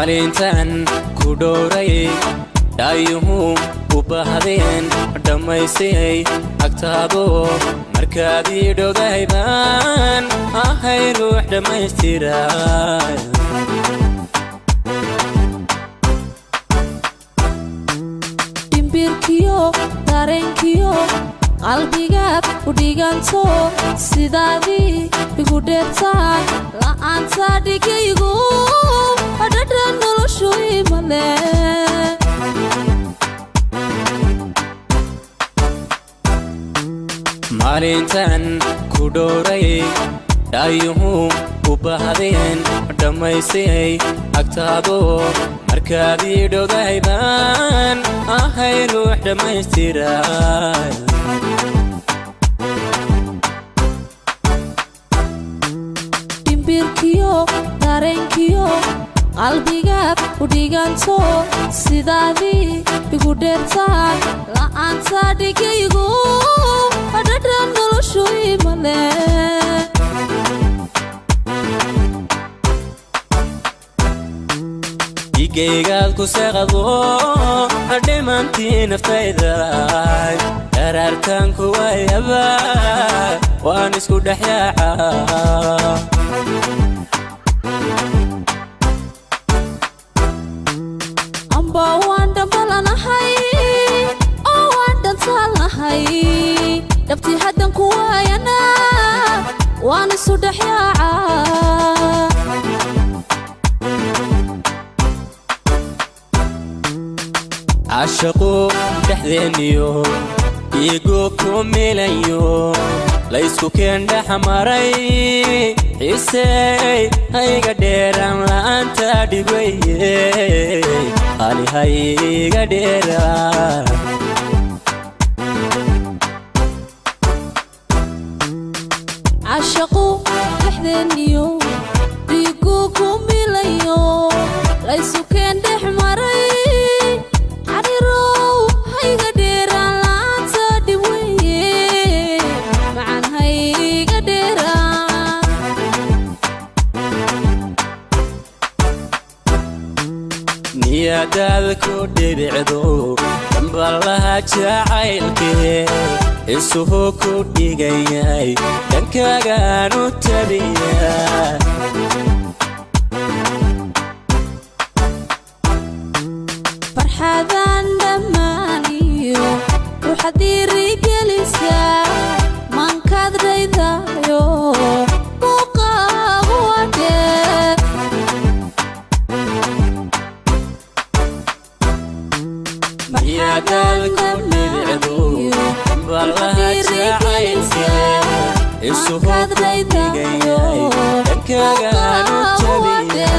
maalintan ku dhowray daayuhu u bahdeen dhamaysay agtaado markaad ii dhogayban ahay ruux dhamaystiray dimbirkiyo dareenkiyo qalbigaad u dhiganto sidaadii igu dheertahay la'aanta dhigaygu dhadhan noloshu imale maalintan ku dhowray daayuhu u bahdeen dhamaysay agtaado markaad ii dhogayban ahay ruux dhamaystiray dimbirkiyo dareenkiyo qalbigaad u dhiganto sidaadii igu dheertahay la'aanta dhigaygu dhadhan noloshu imale igaygaad ku saqado dhimantii naftayda daraartan kuwayaba waan isku dhex yaacaa amba waan dhambalanahay oo waan dhantaalnahay dhabtii haddan ku waayana waan isu dhex yaacaa عاشقو دحذينيو يقو كوميليو ليسكو كين دحماري حسي هاي قديران لانتا ديبوي هالي هاي قديران عاشقو دحذينيو يقو كوميليو ليسكو كين دحماري niyadaadku dhibicdo dambalaha jacaylkee isuhu ku dhigayay dhankaagaan u tabiya farxadan dhammaaniyo ruuxad dhiirigelisa maankaad dhaydayo muuqaagu wadheer niyadaadku dhibicdo dambalaha jacaylkee isuhu ku dhigayay dhankaagaan u tabiya